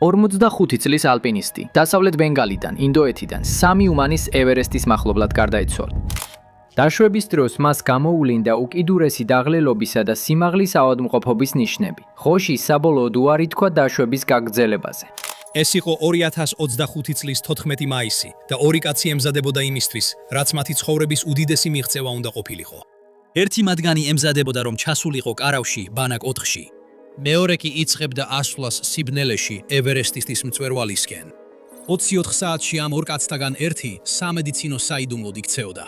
45 წლის ალპინისტი, დასავლეთ ბენგალიდან, ინდოეთიდან, 3 უმანის ევერესტის მახლობლად გარდაიცვალა. დაშვების დროს მას გამოუვლინდა უკიდურესი დაღლილობისა და სიმაღლის ავადმყოფობის ნიშნები. ხოში საბოლოოდ უარი თქვა დაშვების გაგრძელებაზე. ეს იყო 2025 წლის 14 მაისი და ორი კაცი ემზადებოდა იმისთვის, რაც მათი ცხოვრების უდიდესი მიღწევა უნდა ყოფილიყო. ერთი მათგანი ემზადებოდა, რომ ჩასულიყო კარავში, ბანაკ 4-ში. მეორე კი იწყებდა ასვლას სიბნელეში ევერესტის მწვერვალისკენ. 24 საათში ამ ორ კაცთაგან ერთი სამედიცინო საიდუმლოდ იქცეოდა.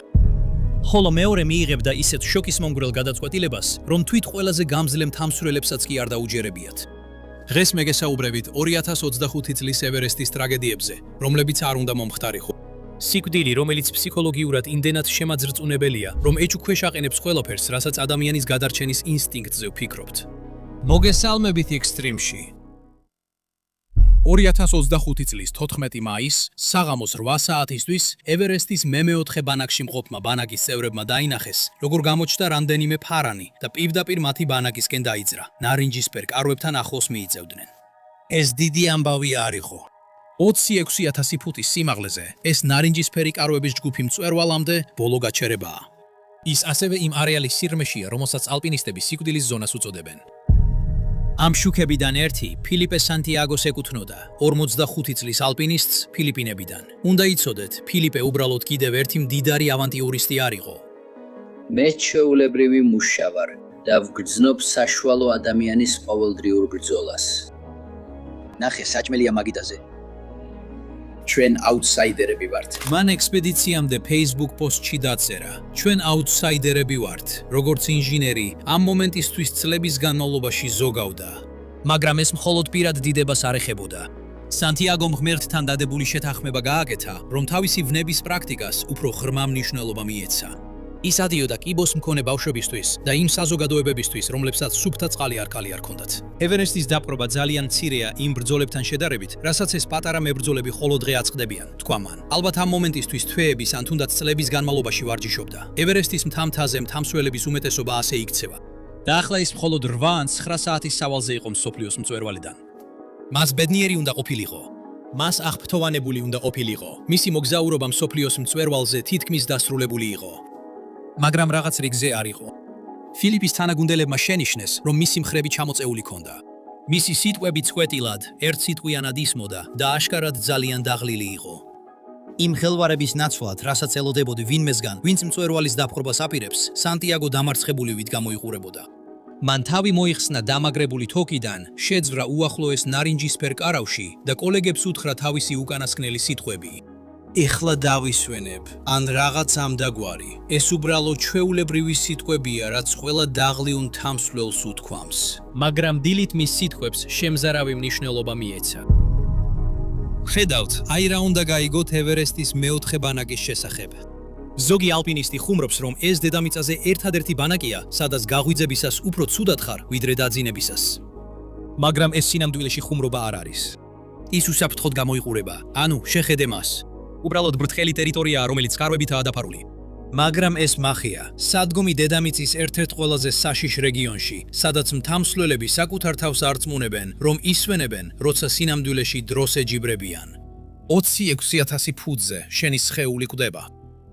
ხოლო მეორე მიიღებდა ისეთ შოკის მომგვრელ გადაწყვეტილებას, რომ თვით ყველაზე გამძლე მთავსვრელებსაც კი არ დაუჯერებიათ. დღეს მე გესაუბრებით 2025 წლის ევერესტის ტრაგედიებზე, რომლებიც არ უნდა მომხდარიყო. სიკვდილი, რომელიც ფსიქოლოგიურად იმდენად შემაძრწუნებელია, რომ ეჭვქვეშ აყენებს ყველაფერს, რასაც ადამიანის გადარჩენის ინსტინქტზე ვფიქრობთ. მოგესალმებით ექსტრიმში. 2025 წლის 14 მაისს, საღამოს 8 საათისთვის, ევერესტის მე-4 ბანაკში მყოფმა ბანაკის წევრებმა დაინახეს, როგორ გამოჩნდა რამდენიმე ფარანი და პირდაპირ მათი ბანაკისკენ დაიძრა. ნარინჯისფერ კარვებთან ახლოს მიიწევდნენ. ეს დიდი ამბავი არ იყო. 26,000 ფუტის სიმაღლეზე ეს ნარინჯისფერი კარვების ჯგუფი მწვერვალამდე ბოლო გაჩერებაა. ის ასევე იმ არეალის სიღრმეშია, რომელსაც ალპინისტები სიკვდილის ზონას უწოდებენ. ამ შუქებიდან ერთი ფილიპე სანტიაგოს ეკუთვნოდა, 45 წლის ალპინისტს ფილიპინებიდან. უნდა იცოდეთ, ფილიპე უბრალოდ კიდევ ერთი მდიდარი ავანტიურისტი არ იყო. მე ჩვეულებრივი მუშა ვარ და ვგრძნობ საშუალო ადამიანის ყოველდღიურ ბრძოლას. ნახე, საჭმელია მაგიდაზე. ჩვენ აუტსაიდერები ვართ. მან ექსპედიციამდე Facebook პოსტში დაწერა: ჩვენ აუტსაიდერები ვართ, როგორც ინჟინერი, ამ მომენტისთვის წლების განმავლობაში ზოგავდა. მაგრამ ეს მხოლოდ პირად დიდებას არ ეხებოდა. სანტიაგომ ღმერთთან დადებული შეთანხმება გააკეთა, რომ თავისი ვნების პრაქტიკას უფრო ღრმა მნიშვნელობა მიეცა. ის ადიოდა კიბოს მქონე ბავშვებისთვის და იმ საზოგადოებებისთვის, რომლებსაც სუფთა წყალი არქალი არ ჰქონდათ. ევერესტის დაპყრობა ძალიან მცირეა იმ ბრძოლებთან შედარებით, რასაც ეს პატარა მებრძოლები ხოლო დღე აწყდებიან, თქვა მან. ალბათ ამ მომენტისთვის თვეების ან თუნდაც წლების განმავლობაში ვარჯიშობდა. ევერესტის მთამთაზე მთამსვლელების უმეტესობა ასე იქცევა. და ახლა ის მხოლოდ 8 ან 9 საათის სავალზე იყო მსოფლიოს მწვერვალიდან. მას ბედნიერი უნდა ყოფილიყო. მას აღფრთოვანებული უნდა ყოფილიყო. მისი მოგზაურობა მსოფლიოს მწვერვალზე თითქმის დასრულებული იყო. მაგრამ რაღაც რიგზე არ იყო. ფილიპის თანაგუნდელებმა შენიშნეს, რომ მისი მხრები ჩამოწეული ჰქონდა. მისი სიტყვები წყვეტილად, ერთსიტყვიანად ისმოდა და აშკარად ძალიან დაღლილი იყო. იმ ხელვარების ნაცვლად, რასაც ელოდებოდი ვინმესგან, ვინც მწვერვალის დაპყრობას აპირებს, სანტიაგო დამარცხებულივით გამოიყურებოდა. მან თავი მოიხსნა დამაგრებული თოკიდან, შეძვრა უახლოეს ნარინჯისფერ კარავში და კოლეგებს უთხრა თავისი უკანასკნელი სიტყვები. ეხლა დავისვენებ, ან რაღაც ამდაგვარი. ეს უბრალოდ ჩვეულებრივი სიტყვებია, რაც ყველა დაღლიულ მთამსვლელს უთქვამს. მაგრამ დილით მის სიტყვებს შემზარავი მნიშვნელობა მიეცა. ხედავთ, აი რა უნდა გაიგოთ ევერესტის მე-4 ბანაკის შესახებ. ზოგი ალპინისტი ხუმრობს, რომ ეს დედამიწაზე ერთადერთი ბანაკია, სადაც გაღვიძებისას უფრო ცუდად ხარ, ვიდრე დაძინებისას. მაგრამ ეს სინამდვილეში ხუმრობა არ არის. ის უსაფრთხოდ გამოიყურება, ანუ შეხედე მას. უბრალოდ ბრტყელი ტერიტორიაა, რომელიც კარვებითაა დაფარული. მაგრამ ეს მახია, სადგომი დედამიწის ერთ-ერთ ყველაზე საშიშ რეგიონში, სადაც მთამსვლელები საკუთარ თავს არწმუნებენ, რომ ისვენებენ, როცა სინამდვილეში დროს ეჯიბრებიან. 26,000 ფუტზე შენი სხეული კვდება.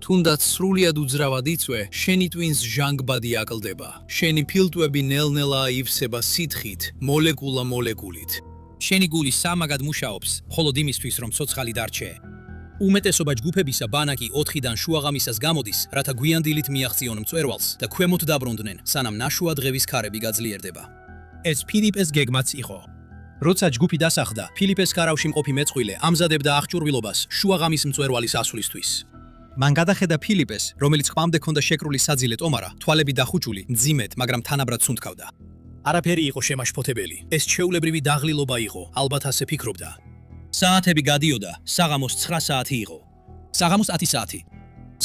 თუნდაც სრულიად უძრავად იწვე, შენი ტვინს ჟანგბადი აკლდება. შენი ფილტვები ნელ-ნელა ივსება სითხით, მოლეკულა-მოლეკულით. შენი გული სამაგად მუშაობს, მხოლოდ იმისთვის, რომ ცოცხალი დარჩე. უმეტესობა ჯგუფებისა ბანაკი 4-დან შუაღამისას გამოდის, რათა გვიანდილით მიაღწიონ მწვერვალს და ქვემოთ დაბრუნდნენ, სანამ ნაშუა დღევის ქარები გაძლიერდება. ეს ფილიპეს გეგმაც იყო. როცა ჯგუფი დასახლდა, ფილიპეს კარავში მყოფი მეწყვილე ამზადებდა აღჭურვილობას შუაღამის მწვერვალის ასვლისთვის. მან გადახედა ფილიპეს, რომელიც ყმამდე ჰქონდა შეკრული საძილე ტომარა, თვალები დახუჭული, მძიმედ, მაგრამ თანაბრად სუნთქავდა. არაფერი იყო შემაშფოთებელი. ეს ჩვეულებრივი დაღლილობა იყო, ალბათ ასე ფიქრობდა. საათები გადიოდა, საღამოს 9 საათი იყო. საღამოს 10 საათი.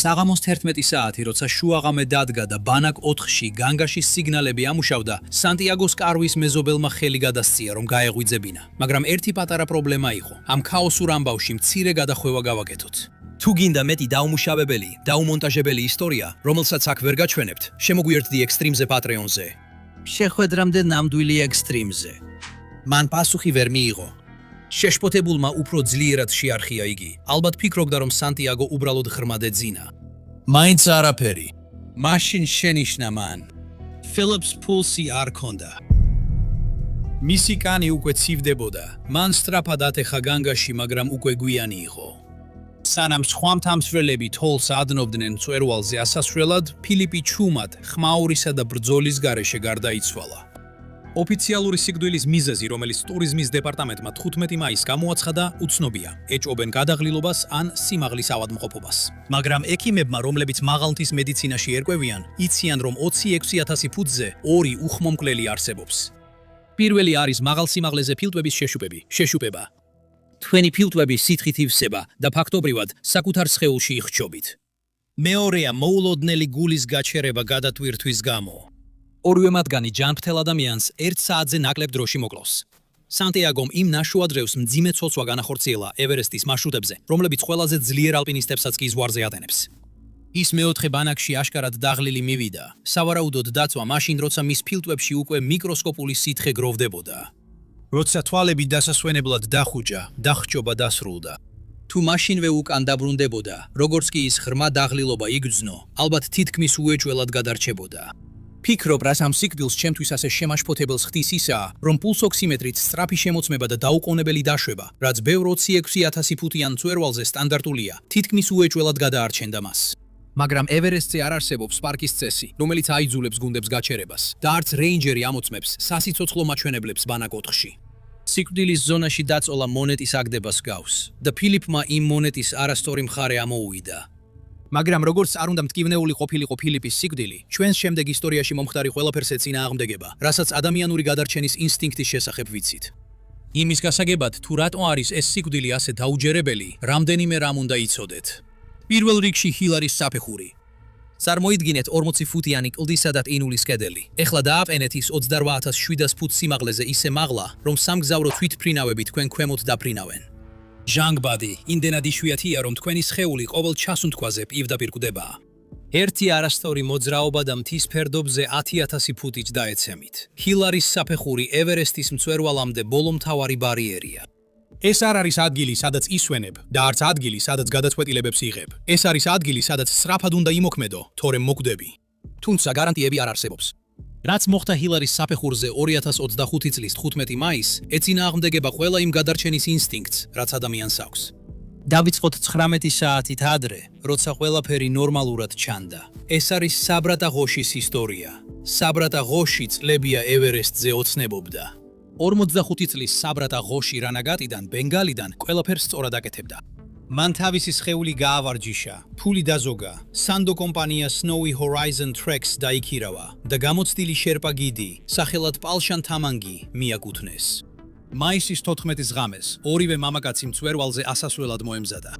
საღამოს 11 საათი, როცა შუაღამე დადგა და ბანაკ 4-ში განგაშის სიგნალები ამუშავდა, სანტიაგოს კარვის მეზობელმა ხელი გადასწია, რომ გაეღვიძებინა. მაგრამ ერთი პატარა პრობლემა იყო. ამ ქაოსურ ამბავში მცირე გადახვევა გავაკეთოთ. თუ გინდა მეტი დაუმუშავებელი, დაუმონტაჟებელი ისტორია, რომელსაც აქ ვერ გაჩვენებთ, შემოგვიერთდი ექსტრიმზე პატრეონზე. შეხვედრამდე ნამდვილი ექსტრიმზე. მან პასუხი ვერ მიიღო. შეშფოთებულმა უფრო ძლიერად შეარხია იგი. ალბათ ფიქრობდა, რომ სანტიაგო უბრალოდ ღრმად ეძინა. მაინც არაფერი. მაშინ შენიშნა მან. ფილიპს პულსი არ ჰქონდა. მისი კანი უკვე ცივდებოდა. მან სწრაფად ათეხა განგაში, მაგრამ უკვე გვიანი იყო. სანამ სხვა მთავრები თოლს ადნობდნენ მწვერვალზე ასასვლელად, ფილიპი ჩუმად, ხმაურისა და ბრძოლის გარეშე გარდაიცვალა. ოფიციალური სიკვდილის მიზეზი, რომელიც ტურიზმის დეპარტამენტმა 15 მაისს გამოაცხადა, უცნობია. ეჭობენ გადაღლილობას ან სიმაღლის ავადმყოფობას. მაგრამ ექიმებმა, რომლებიც მაღალმთის მედიცინაში ერკვევიან, იციან, რომ 26,000 ფუტზე 2 უხმომკლელი არსებობს. პირველი არის მაღალ სიმაღლეზე ფილტვების შეშუპება. თქვენი ფილტვები სითხით ივსება და ფაქტობრივად საკუთარ სხეულში იხჩობით. მეორეა მოულოდნელი გულის გაჩერება გადატვირთვის გამო. ორივე მათგანი ჯანმრთელ ადამიანს 1 საათზე ნაკლებ დროში მოკლავს. სანტიაგომ იმ ნაშუა დღევს მძიმე ცოცვა განახორციელა ევერესტის მარშრუტებზე, რომლებიც ყველაზე ძლიერ ალპინისტებსაც კი ზღვარზე ატენებს. ის მეოთხე ბანაკში აშკარად დაღლილი მივიდა. სავარაუდოდ დაწვა მაშინ, როცა მის ფილტვებში უკვე მიკროსკოპული სითხე გროვდებოდა. როცა თვალები დასასვენებლად დახუჯა, დახჭობა დასრულდა. თუ მაშინვე უკან დაბრუნდებოდა, როგორც კი ის ღრმა დაღლილობა იგრძნო, ალბათ თითქმის უეჭველად გადარჩებოდა. ფიქრობ, რას ამ სიკვდილს ჩემთვის ასე შემაშფოთებელს ხდის ისაა, რომ პულსოქსიმეტრით სწრაფი შემოწმება და დაუყოვნებელი დაშვება, რაც ბევრ 26,000 ფუტიან მწვერვალზე სტანდარტულია, თითქმის უეჭველად გადაარჩენდა მას. მაგრამ ევერესტზე არ არსებობს პარკის წესი, რომელიც აიძულებს გუნდებს გაჩერებას და არც რეინჯერი ამოწმებს სასიცოცხლო მაჩვენებლებს ბანაკ 4-ში. სიკვდილის ზონაში დაწოლა მონეტის აგდებას გავს და ფილიპმა იმ მონეტის არასწორი მხარე ამოუვიდა. მაგრამ როგორც არ უნდა მტკივნეული ყოფილიყო ფილიპის სიკვდილი, ჩვენს შემდეგ ისტორიაში მომხდარი ყველაფერს ეწინააღმდეგება, რასაც ადამიანური გადარჩენის ინსტინქტის შესახებ ვიცით. იმის გასაგებად, თუ რატო არის ეს სიკვდილი ასე დაუჯერებელი, რამდენიმე რამ უნდა იცოდეთ. პირველ რიგში ჰილარის საფეხური. წარმოიდგინეთ 40 ფუტიანი კლდისა და ტინულის კედელი. ეხლა დააყენეთ ის 28,700 ფუტ სიმაღლეზე ისე მაღლა, რომ სამგზავრო თვითფრინავები თქვენ ქვემოთ დაფრინავენ. ჟანგბადი, იმდენად იშვიათია, რომ თქვენი სხეული ყოველ ჩასუნთქვაზე პირდაპირ კვდება. ერთი არასწორი მოძრაობა და მთის ფერდობზე 10,000 ფუტით დაეცემით. ჰილარის საფეხური ევერესტის მწვერვალამდე ბოლომთავარი ბარიერია. ეს არ არის ადგილი, სადაც ისვენებ და არც ადგილი, სადაც გადაწყვეტილებებს იღებ. ეს არის ადგილი, სადაც სწრაფად უნდა იმოქმედო, თორემ მოკვდები. თუმცა გარანტიები არ არსებობს. რაც მოხდა ჰილარის საფეხურზე 2025 წლის 15 მაისს, ეწინააღმდეგება ყველა იმ გადარჩენის ინსტინქტს, რაც ადამიანს აქვს. დავიწყოთ 19 საათით ადრე, როცა ყველაფერი ნორმალურად ჩანდა. ეს არის საბრატა ღოშის ისტორია. საბრატა ღოში წლებია ევერესტზე ოცნებობდა. 45 წლის საბრატა ღოში რანაგატიდან, ბენგალიდან ყველაფერს სწორად აკეთებდა. მან თავისი სხეული გაავარჯიშა, ფული დაზოგა, სანდო კომპანია Snowy Horizon Treks დაიქირავა და გამოცდილი შერპა გიდი, სახელად პალშან თამანგი, მიაკუთვნეს. მაისის 14-ის ღამეს ორივე მამაკაცი მწვერვალზე ასასვლელად მოემზადა.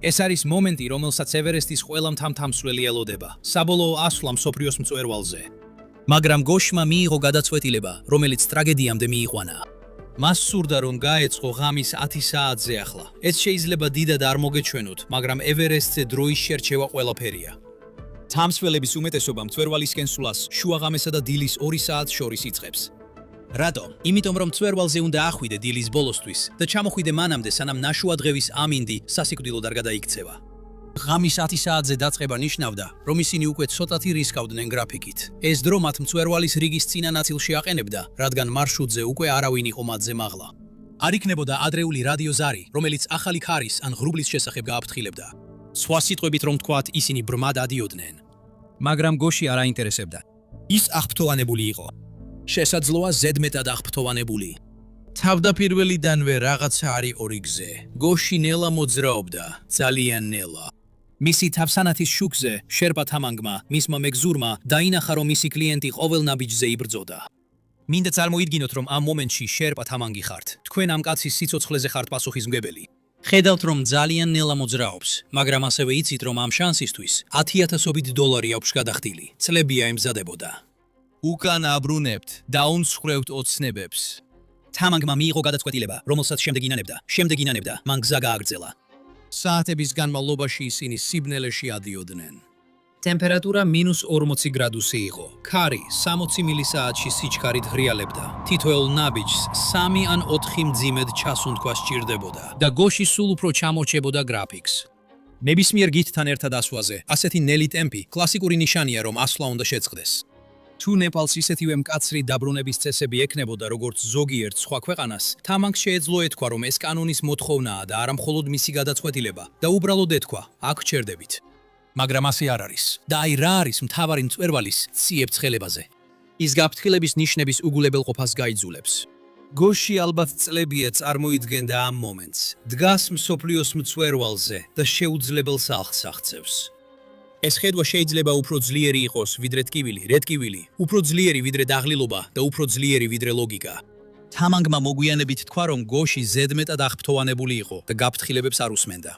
ეს არის მომენტი, რომელსაც ევერესტის ყველა მთავრთამსვლელი ელოდება, საბოლოო ასვლა მსოფლიოს მწვერვალზე. მაგრამ გოშმა მიიღო გადაწყვეტილება, რომელიც ტრაგედიამდე მიიყვანა. მას სურდა, რომ გაეწყო ღამის 10 საათზე ახლა. ეს შეიძლება დიდად არ მოგეჩვენოთ, მაგრამ ევერესტზე დროის შერჩევა ყველაფერია. თამსვლელების უმეტესობა მწვერვალისკენ სვლას შუაღამესა და დილის 2 საათს შორის იწყებს. რატო? იმიტომ რომ მწვერვალზე უნდა ახვიდე დილის ბოლოსთვის და ჩამოხვიდე მანამდე, სანამ ნაშუა დღევის ამინდი სასიკვდილოდ არ გადაიქცევა. ღამის 10 საათზე დაწყება ნიშნავდა, რომ ისინი უკვე ცოტათი რისკავდნენ გრაფიკით. ეს დრო მათ მწვერვალის რიგის წინა ნაწილში აყენებდა, რადგან მარშრუტზე უკვე არავინ იყო მათზე მაღლა. არ იქნებოდა ადრეული რადიო ზარი, რომელიც ახალი ქარის ან ღრუბლის შესახებ გააფრთხილებდა. სხვა სიტყვებით რომ თქვათ, ისინი ბრმად ადიოდნენ. მაგრამ გოში არ აინტერესებდა. ის აღფრთოვანებული იყო. შესაძლოა ზედმეტად აღფრთოვანებული. თავდაპირველიდანვე რაღაცა არ იყო რიგზე. გოში ნელა მოძრაობდა, ძალიან ნელა. მისი თავსანათის შუქზე შერპა თამანგმა, მისმა მეგზურმა დაინახა, რომ მისი კლიენტი ყოველ ნაბიჯზე იბრძოდა. მინდა წარმოიდგინოთ, რომ ამ მომენტში შერპა თამანგი ხართ. თქვენ ამ კაცის სიცოცხლეზე ხართ პასუხისმგებელი. ხედავთ, რომ ძალიან ნელა მოძრაობს, მაგრამ ასევე იცით, რომ ამ შანსისთვის 10,000-ობით დოლარი აქვს გადახდილი. წლებია ემზადებოდა. უკან აბრუნებთ, დაუნცხრევთ ოცნებებს. თამანგმა მიიღო გადაწყვეტილება, რომელსაც შემდეგ ინანებდა, მან გზა გააგრძელა. საათების განმავლობაში ისინი სიბნელეში ადიოდნენ. ტემპერატურა -40 გრადუსი იყო. ქარი 60 მილისაათში სიჩქარით ღრიალებდა. თითოეულ ნაბიჯს 3 ან 4 მძიმედ ჩასუნთქვა სჭირდებოდა და გოში სულ უფრო ჩამორჩებოდა გრაფიკს. ნებისმიერ გითთან ერთად ასვაზე, ასეთი ნელი ტემპი კლასიკური ნიშანია, რომ ასვლა უნდა შეწყდეს. თუ ნეპალს ისეთივე მკაცრი დაბრუნების წესები ექნებოდა, როგორც ზოგიერთ სხვა ქვეყანას, თამანგს შეეძლო ეთქვა, რომ ეს კანონის მოთხოვნაა და არა მხოლოდ მისი გადაწყვეტილება და უბრალოდ ეთქვა, აქ ჩერდებით. მაგრამ ასე არ არის. და აი რა არის მთავარი მწვერვალის ციებ ცხელებაზე. ის გაფრთხილების ნიშნების უგულებელყოფას გაიძულებს. გოში ალბათ წლებია წარმოიდგენდა ამ მომენტს. დგას მსოფლიოს მწვერვალზე და შეუძლებელს ახს აღწევს. ეს ხედვა შეიძლება უფრო ძლიერი იყოს ვიდრე ტკივილი, რეტკივილი, უფრო ძლიერი ვიდრე დაღლილობა და უფრო ძლიერი ვიდრე ლოგიკა. თამანგმა მოგვიანებით თქვა, რომ გოში ზედმეტად აღფრთოვანებული იყო და გაფრთხილებებს არ უსმენდა.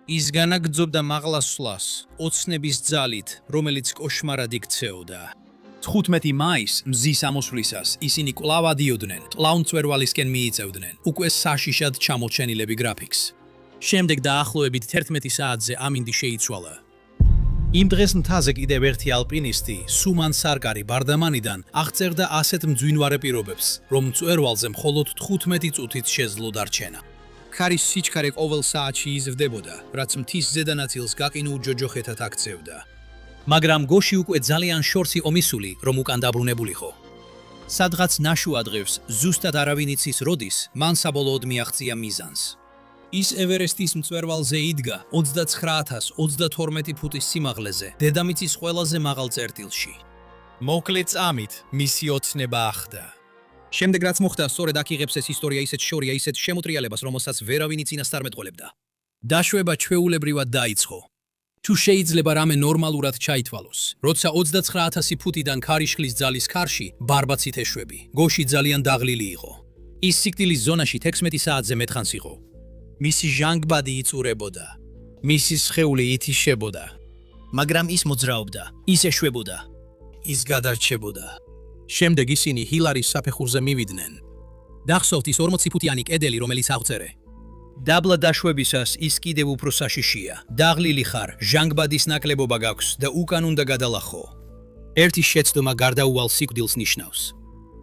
ის განაგრძობდა მაღლა სვლას, ოცნების ძალით, რომელიც კოშმარად იქცეოდა. 15 მაისს, მზის ამოსვლისას, ისინი კვლავ ადიოდნენ, ტლაუნ მწვერვალისკენ მიიწევდნენ, უკვე საშიშად ჩამოჩენილები გრაფიკს. შემდეგ დაახლოებით 11 საათზე ამინდი შეიცვალა. იმ დღეს მთაზე კიდევ ერთი ალპინისტი, სუმან სარკარი ბარდამანიდან, აღწერდა ასეთ მძვინვარე პირობებს, რომ მწვერვალზე მხოლოდ 15 წუთით შეძლო დარჩენა. ქარის სიჩქარე ყოველ საათში იზრდებოდა, რაც მთის ზედანაწილს გაყინულ ჯოჯოხეთად აქცევდა. მაგრამ გოში უკვე ძალიან შორს იყო მისული, რომ უკან დაბრუნებულიყო. სადღაც ნაშუა დღევს, ზუსტად არავინ იცის როდის, მან საბოლოოდ მიაღწია მიზანს. ის ევერესტის მწვერვალზე იდგა 29032 ფუტის სიმაღლეზე, დედამიწის ყველაზე მაღალ წერტილში. მოკლე წამით მისი ოცნება ახდა. შემდეგ რაც მოხდა, სწორედ აქ იღებს ეს ისტორია ისეთ შორია, ისეთ შემოტრიალებას, რომელსაც ვერავინ წინასწარ მეტყოლებდა. დაშვება ჩვეულებრივად დაიწყო. თუ შეიძლება რამე ნორმალურად ჩაითვალოს, როცა 29000 ფუტიდან ქარიშხლის ძალის ქარში ბარბაცით ეშვები. გოში ძალიან დაღლილი იყო. ის სიკვდილის ზონაში 16 საათზე მეტხანს იყო. მისი ჟანგბადი იწურებოდა. მისი სხეული ითიშებოდა. მაგრამ ის მოძრაობდა, ის ეშვებოდა. ის გადარჩებოდა. შემდეგ ისინი ჰილარის საფეხურზე მივიდნენ. დახსოვთ ის 40 ფუტიანი კედელი, რომელიც აღწერე. დაბლა დაშვებისას ის კიდევ უფრო საშიშია. დაღლილი ხარ, ჟანგბადის ნაკლებობა გაქვს და უკან უნდა გადალახო. ერთი შეცდომა გარდაუვალ სიკვდილს ნიშნავს.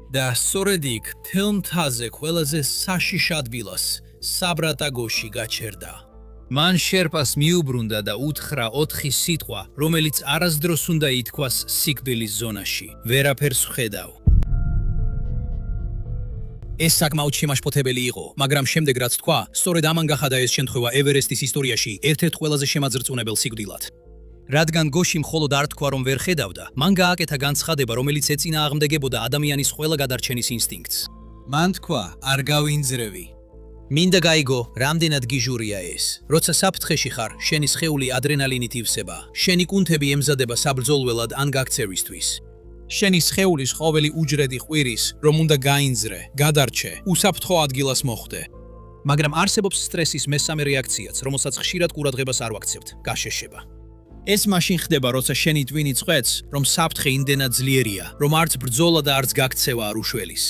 და სწორედ იქ, მთელ მთაზე ყველაზე საშიშ ადგილას, საბრატაგოში გაჩერდა. მან შერპას მიუბრუნდა და უთხრა 4 სიტყვა, რომელიც არასდროს უნდა ითქვას სიკვდილის ზონაში. ვერაფერს ვხედავ. ეს საკმაოდ შემაშფოთებელი იყო, მაგრამ შემდეგ რაც თქვა, სწორედ ამან გახადა ეს შემთხვევა ევერესტის ისტორიაში ერთ-ერთ ყველაზე შემაძრწუნებელ სიკვდილად. რადგან გოში მხოლოდ არ თქვა, რომ ვერ ხედავდა, მან გააკეთა განცხადება, რომელიც ეწინააღმდეგებოდა ადამიანის ყველა გადარჩენის ინსტინქტს. მან თქვა, არ გავინძრევი. მინდა გაიგო, რამდენად გიჟურია ეს. როცა საფრთხეში ხარ, შენი სხეული ადრენალინით ივსება. შენი კუნთები ემზადება საბრძოლველად ან გაქცევისთვის. შენი სხეულის ყოველი უჯრედი ყვირის, რომ უნდა გაინძრე, გადარჩე, უსაფრთხო ადგილას მოხვდე. მაგრამ არსებობს სტრესის მესამე რეაქციაც, რომელსაც ხშირად ყურადღებას არ ვაქცევთ, გაშეშება. ეს მაშინ ხდება, როცა შენი ტვინი წყვეტს, რომ საფრთხე იმდენად ძლიერია, რომ არც ბრძოლა და არც გაქცევა არ უშველის.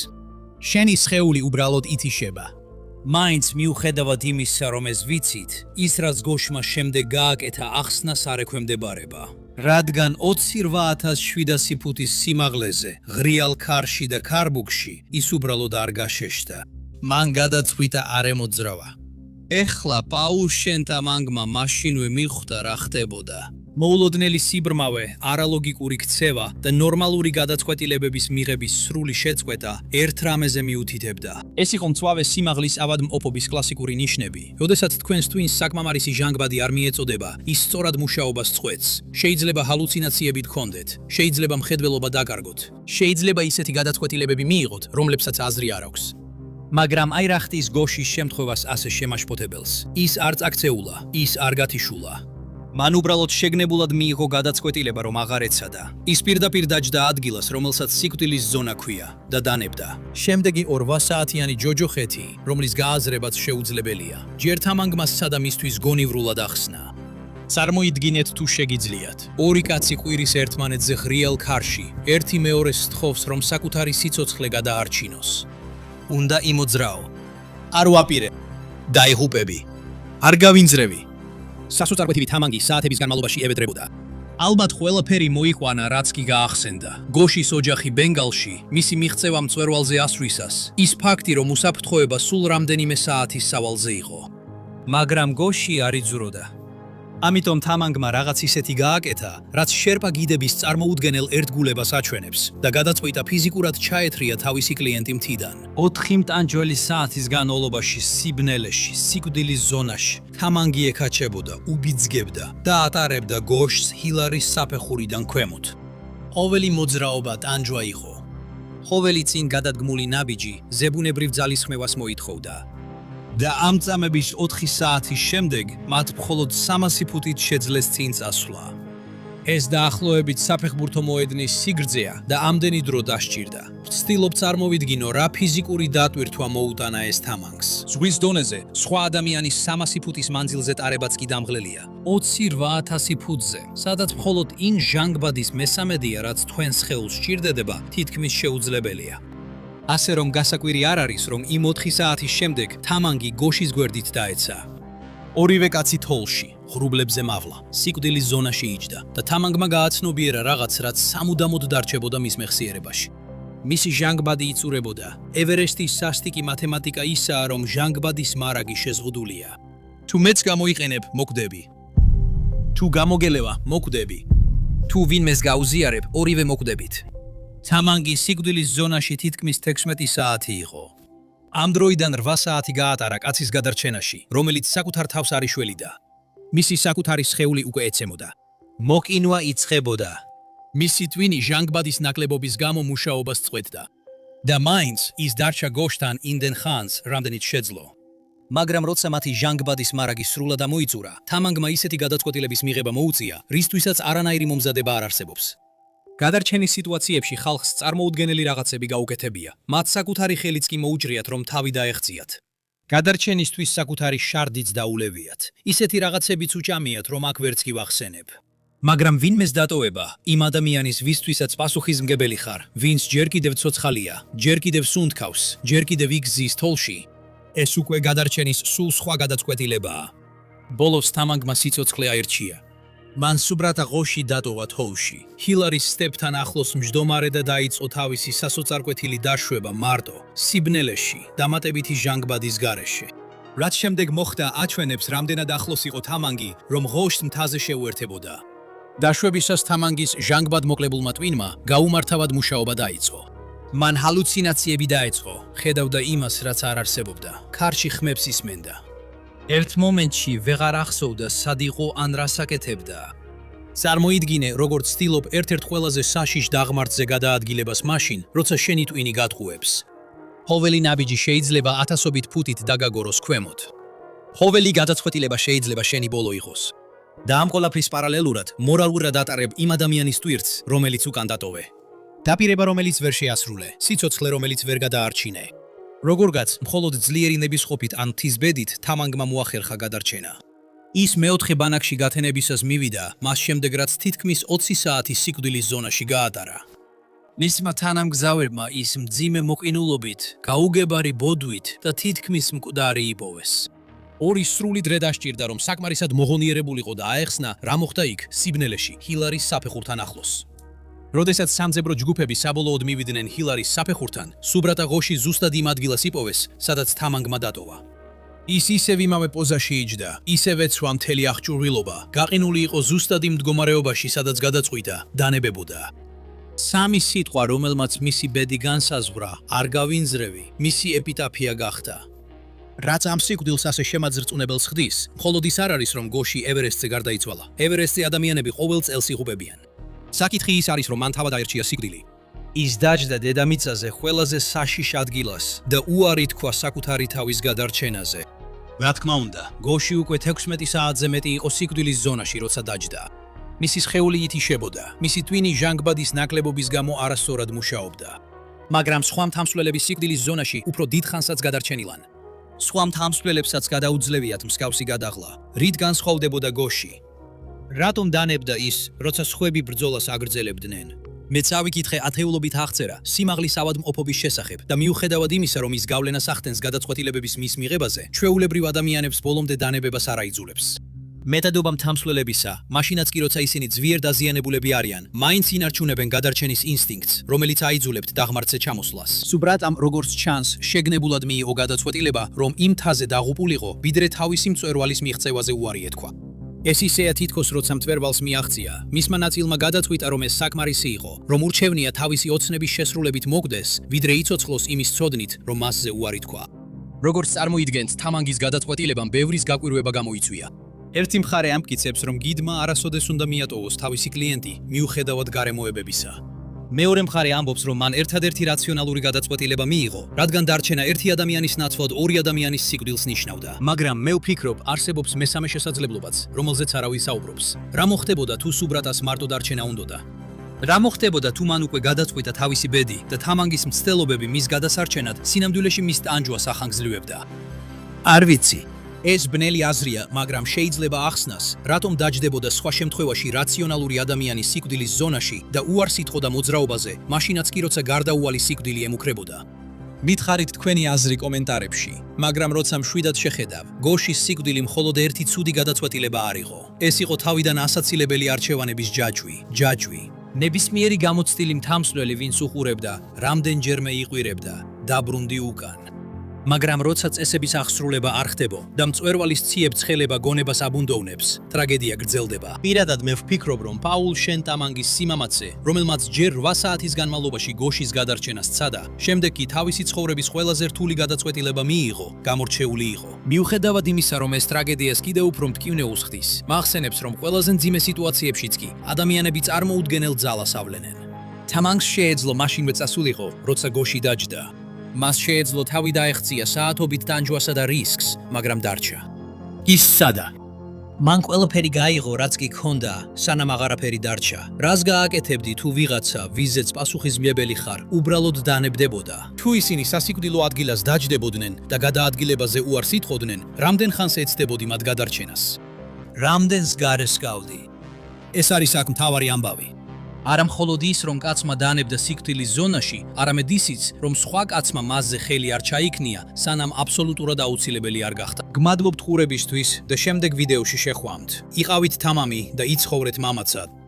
შენი სხეული უბრალოდ ითიშება. მაინც მიუხედავად იმისა, რომ ეს ვიცით, ის რაც გოშმა შემდეგ გააკეთა ახსნას არ ექვემდებარება. რადგან 28700 ფუტის სიმაღლეზე, ღრიალ ქარში და ქარბუქში, ის უბრალოდ არ გაშეშდა. მან გადაწყვიტა არ ემოძრავა. ეხლა პაულს შენთა მანგმა მაშინვე მიხვდა რა ხდებოდა. მოულოდნელი სიბრმავე, არალოგიკური ქცევა და ნორმალური გადაწყვეტილებების მიღების სრული შეწყვეტა ერთ რამეზე მიუთითებდა. ეს იყო მწვავე სიმაღლის ავადმყოფობის კლასიკური ნიშნები. როდესაც თქვენს ტვინს საკმამარისი ჟანგბადი არ მიეწოდება, ის სწორად მუშაობას წყვეტს. შეიძლება ჰალუცინაციები გქონდეთ, შეიძლება მხედველობა დაკარგოთ, შეიძლება ისეთი გადაწყვეტილებები მიიღოთ, რომლებსაც აზრი არ აქვს. მაგრამ აი რა ხდის გოშის შემთხვევას ასე შემაშფოთებელს. ის არ წაქცეულა, ის არ გათიშულა. მან უბრალოდ შეგნებულად მიიღო გადაწყვეტილება, რომ აღარ ეცადა. ის პირდაპირ დაჯდა ადგილას, რომელსაც სიკვდილის ზონა ქვია და დანებდა. შემდეგი 8 საათიანი ჯოჯოხეთი, რომლის გააზრებაც შეუძლებელია. ჯერ თამანგმა სცადა მისთვის გონივრულად ახსნა. წარმოიდგინეთ თუ შეგიძლიათ. ორი კაცი ყვირის ერთმანეთზე ღრიალ ქარში, ერთი მეორეს სთხოვს, რომ საკუთარი სიცოცხლე გადაარჩინოს. უნდა იმოძრაო. არ ვაპირებ. დაიღუპები. არ გავინძრევი. სასოწარკვეთივი თამანგი საათების განმავლობაში ევედრებოდა. ალბათ ყველაფერი მოიყვანა, რაც კი გაახსენდა. გოშის ოჯახი ბენგალში, მისი მიღწევა მწვერვალზე ასვლისას, ის ფაქტი, რომ უსაფრთხოება სულ რამდენიმე საათის სავალზე იყო. მაგრამ გოში არ იძუროდა. ამიტომ თამანგმა რაღაც ისეთი გააკეთა, რაც შერპა გიდების წარმოუდგენელ ერთგულებას აჩვენებს და გადაწყვიტა ფიზიკურად ჩაეთრია თავისი კლიენტი მთიდან. 4 მტანჯველი საათის განმავლობაში სიბნელეში, სიკვდილის ზონაში, თამანგი ეკაჩებოდა, უბიძგებდა და ატარებდა გოშს ჰილარის საფეხურიდან ქვემოთ. ყოველი მოძრაობა ტანჯვა იყო. ყოველი წინ გადადგმული ნაბიჯი ზებუნებრივ ძალისხმევას მოითხოვდა. და ამ წამების 4 საათის შემდეგ მათ მხოლოდ 300 ფუტით შეძლეს წინ წასვლა. ეს დაახლოებით საფეხბურთო მოედნის სიგრძეა და ამდენი დრო დასჭირდა. ვცდილობ წარმოვიდგინო, რა ფიზიკური დატვირთვა მოუტანა ეს თამანგს. ზღვის დონეზე სხვა ადამიანის 300 ფუტის მანძილზე ტარებაც კი დამღლელია. 28,000 ფუტზე, სადაც მხოლოდ იმ ჟანგბადის მესამედია, რაც თქვენს ხელს სჭირდება, თითქმის შეუძლებელია. ასე რომ გასაკვირი არ არის, რომ იმ 4 საათის შემდეგ თამანგი გოშის გვერდით დაეცა. ორივე კაცი თოლში, ღრუბლებზე მავლა, სიკვდილის ზონაში იჯდა და თამანგმა გააცნობიერა რაღაც, რაც სამუდამოდ დარჩებოდა მის მეხსიერებაში. მისი ჟანგბადი იწურებოდა. ევერესტის სასტიკი მათემატიკა ისაა, რომ ჟანგბადის მარაგი შეზღუდულია. თუ მეც გამოიყენებ, მოკვდები. თუ გამოგელევა, მოკვდები. თუ ვინმეს გაუზიარებ, ორივე მოკვდებით. თამანგი სიკვდილის ზონაში თითქმის 16 საათი იყო. ამ დროიდან 8 საათი გაატარა კაცის გადარჩენაში, რომელიც საკუთარ თავს არ იშველიდა. მისი საკუთარი სხეული უკვე ეცემოდა. მოკინვა იწყებოდა. მისი ტვინი ჟანგბადის ნაკლებობის გამო მუშაობას წყვეტდა. და მაინც ის დარჩა გოშთან იმდენ ხანს, რამდენიც შეძლო. მაგრამ როცა მათი ჟანგბადის მარაგი სრულად ამოიწურა, თამანგმა ისეთი გადაწყვეტილების მიღება მოუწია, რისთვისაც არანაირი მომზადება არ არსებობს. გადარჩენის სიტუაციებში ხალხს წარმოუდგენელი რაღაცები გაუკეთებია. მათ საკუთარი ხელიც კი მოუჭრიათ, რომ თავი დაეღწიათ. გადარჩენისთვის საკუთარი შარდიც დაულევიათ. ისეთი რაღაცებიც უჭამიათ, რომ აქ ვერც კი ვახსენებ. მაგრამ ვინმეს დატოვება, იმ ადამიანის ვისთვისაც პასუხისმგებელი ხარ, ვინც ჯერ კიდევ ცოცხალია, ჯერ კიდევ სუნთქავს, ჯერ კიდევ იგზის თოლში. ეს უკვე გადარჩენის სულ სხვა გადაწყვეტილებაა. ბოლოს თამანგმა სიცოცხლე აირჩია. მან სუბრატა ღოში დატოვა თოლში. ჰილარის სტეპთან ახლოს მჯდომარე და დაიწყო თავისი სასოწარკვეთილი დაშვება მარტო, სიბნელეში, დამატებითი ჟანგბადის გარეშე. რაც შემდეგ მოხდა, აჩვენებს, რამდენად ახლოს იყო თამანგი, რომ ღოშს მთაზე შეუერთებოდა. დაშვებისას თამანგის ჟანგბად მოკლებულმა ტვინმა გაუმართავად მუშაობა დაიწყო. მან ჰალუცინაციები დაეწყო, ხედავდა იმას, რაც არ არსებობდა. ქარში ხმებს ისმენდა. ერთ მომენტში ვეღარ ახსოვდა, სად იყო ან რას აკეთებდა. წარმოიდგინე, როგორც ცდილობ ერთ-ერთ ყველაზე საშიშ დაღმართზე გადაადგილებას მაშინ, როცა შენი ტვინი გატყუებს. ყოველი ნაბიჯი შეიძლება 1000-ობით ფუტით დაგაგოროს ქვემოთ. ყოველი გადაწყვეტილება შეიძლება შენი ბოლო იყოს. და ამ ყველაფრის პარალელურად მორალურად ატარებ იმ ადამიანის ტვირთს, რომელიც უკან დატოვე. დაპირება, რომელიც ვერ შეასრულე, სიცოცხლე, რომელიც ვერ გადაარჩინე. როგორღაც მხოლოდ ძლიერი ნებისყოფით ან თიზბედით თამანგმა მოახერხა გადარჩენა. ის მეოთხე ბანაკში გათენებისას მივიდა, მას შემდეგ რაც თითქმის 20 საათი სიკვდილის ზონაში გაატარა. მისმა თანამგზავრებმა ის მძიმე მოყინულობით, გაუგებარი ბოდვით და თითქმის მკვდარი იპოვეს. ორი სრული დღე დასჭირდა, რომ საკმარისად მოღონიერებულიყო და აეხსნა, რა მოხდა იქ, სიბნელეში, ჰილარის საფეხურთან ახლოს. როდესაც სამძებრო ჯგუფები საბოლოოდ მივიდნენ ჰილარის საფეხურთან, სუბრატა ღოში ზუსტად იმ ადგილას იპოვეს, სადაც თამანგმა დატოვა. ის ისევ იმავე პოზაში იჯდა, ისევ ეცვა მთელი აღჭურვილობა, გაყინული იყო ზუსტად იმ მდგომარეობაში, სადაც გადაწყვიტა, დანებებოდა. სამი სიტყვა, რომელმაც მისი ბედი განსაზღვრა, არ გავინძრევი, მისი ეპიტაფია გახდა. რაც ამ სიკვდილს ასე შემაძრწუნებელს ხდის, მხოლოდ ის არ არის, რომ გოში ევერესტზე გარდაიცვალა. ევერესტზე ადამიანები ყოველ წელს იღუპებიან. საკითხი ის არის, რომ მან თავად აირჩია სიკვდილი. ის დაჯდა დედამიწაზე ყველაზე საშიშ ადგილას და უარი თქვა საკუთარი თავის გადარჩენაზე. რა თქმა უნდა, გოში უკვე 16 საათზე მეტი იყო სიკვდილის ზონაში, როცა დაჯდა. მისი სხეული ითიშებოდა, მისი ტვინი ჟანგბადის ნაკლებობის გამო არასწორად მუშაობდა. მაგრამ სხვა მთამსვლელების სიკვდილის ზონაში უფრო დიდ ხანსაც გადარჩენილან. სხვა მთამსვლელებსაც გადაუძლევიათ მსგავსი გადაღლა. რით განსხვავდებოდა გოში? რატომ დანებდა ის, როცა სხვები ბრძოლას აგრძელებდნენ? მე წავიკითხე ათეულობით აღწერა სიმაღლის ავადმყოფობის შესახებ და მიუხედავად იმისა, რომ ის გავლენას ახდენს გადაწყვეტილებების მის მიღებაზე, ჩვეულებრივ ადამიანებს ბოლომდე დანებებას არ აიძულებს. მეტადობა მთამსვლელებისა, მაშინაც კი როცა ისინი ძლიერ დაზიანებულები არიან, მაინც ინარჩუნებენ გადარჩენის ინსტინქტს, რომელიც აიძულებთ დაღმართზე ჩამოსვლას. სუბრატ ამ როგორც ჩანს, შეგნებულად მიიღო გადაწყვეტილება, რომ იმ მთაზე დაღუპულიყო, ვიდრე თავისი მწვერვალის მიღწევაზე უარი ეთქვა. ეს ისეა თითქოს როცა მწვერვალს მიაღწია, მისმა ნაწილმა გადაწყვიტა, რომ ეს საკმარისი იყო, რომ ურჩევნია თავისი ოცნების შესრულებით მოგდეს, ვიდრე იცოცხლოს იმის ცოდნით, რომ მასზე უარი თქვა. როგორც წარმოიდგენთ, თამანგის გადაწყვეტილებამ ბევრის გაკვირვება გამოიწვია. ერთი მხარე ამტკიცებს, რომ გიდმა არასოდეს უნდა მიატოვოს თავისი კლიენტი, მიუხედავად გარემოებებისა. მეორე მხარე ამბობს, რომ მან ერთადერთი რაციონალური გადაწყვეტილება მიიღო, რადგან დარჩენა ერთი ადამიანის ნაცვლად ორი ადამიანის სიკვდილს ნიშნავდა. მაგრამ მე ვფიქრობ, არსებობს მესამე შესაძლებლობაც, რომელზეც არავის საუბრობს. რა მოხდებოდა თუ სუბრატას მარტო დარჩენა უნდოდა? რა მოხდებოდა თუ მან უკვე გადაწყვიტა თავისი ბედი და თამანგის მცდელობები მის გადასარჩენად სინამდვილეში მის ტანჯვას ახანგრძლივებდა? არ ვიცი. ეს ბნელი აზრია, მაგრამ შეიძლება ახსნას, რატომ დაჯდებოდა სხვა შემთხვევაში რაციონალური ადამიანის სიკვდილის ზონაში და უარს იტყოდა მოძრაობაზე, მაშინაც კი როცა გარდაუვალი სიკვდილი ემუქრებოდა. მითხარით თქვენი აზრი კომენტარებში, მაგრამ როცა მშვიდად შეხედავ, გოშის სიკვდილი მხოლოდ ერთი ცუდი გადაწყვეტილება არ იყო. ეს იყო თავიდან ასაცილებელი არჩევანების ჯაჭვი. ნებისმიერი გამოცდილი მთამსვლელი, ვინც უყურებდა, რამდენჯერმე იყვირებდა, დაბრუნდი უკან. მაგრამ როცა წესების აღსრულება არ ხდებო და მწვერვალის ციებ ცხელება გონებას აბუნდოვნებს, ტრაგედია გრძელდება. პირადად მე ვფიქრობ, რომ პაულ შენ-ტამანგის სიმამაცე, რომელმაც ჯერ 8 საათის განმავლობაში გოშის გადარჩენას სცადა, შემდეგ კი თავისი ცხოვრების ყველაზე რთული გადაწყვეტილება მიიღო, გამორჩეული იყო. მიუხედავად იმისა, რომ ეს ტრაგედიას კიდევ უფრო მტკივნეულს ხდის, მახსენებს, რომ ყველაზე მძიმე სიტუაციებშიც კი ადამიანები წარმოუდგენელ ძალას ავლენენ. თამანგს შეეძლო მაშინვე წასულიყო, როცა გოში დაჯდა. მას შეეძლო თავი დაეღწია საათობით ტანჯვასა და რისკს, მაგრამ დარჩა. ის სადა? მან ყველაფერი გაიღო, რაც კი ჰქონდა, სანამ აღარაფერი დარჩა. რას გააკეთებდი თუ ვიღაცა, ვიზეც პასუხისმგებელი ხარ, უბრალოდ დანებდებოდა? თუ ისინი სასიკვდილო ადგილას დაჯდებოდნენ და გადაადგილებაზე უარს იტყოდნენ, რამდენ ხანს ეცდებოდი მათ გადარჩენას? რამდენს გარესკავდი? ეს არის აქ მთავარი ამბავი. არა მხოლოდ ის, რომ კაცმა დანებდა სიკვდილის ზონაში, არამედ ისიც, რომ სხვა კაცმა მასზე ხელი არ ჩაიქნია, სანამ აბსოლუტურად აუცილებელი არ გახდა. გმადლობთ ყურებისთვის და შემდეგ ვიდეოში შეხვამთ. იყავით თამამი და იცხოვრეთ მამაცად.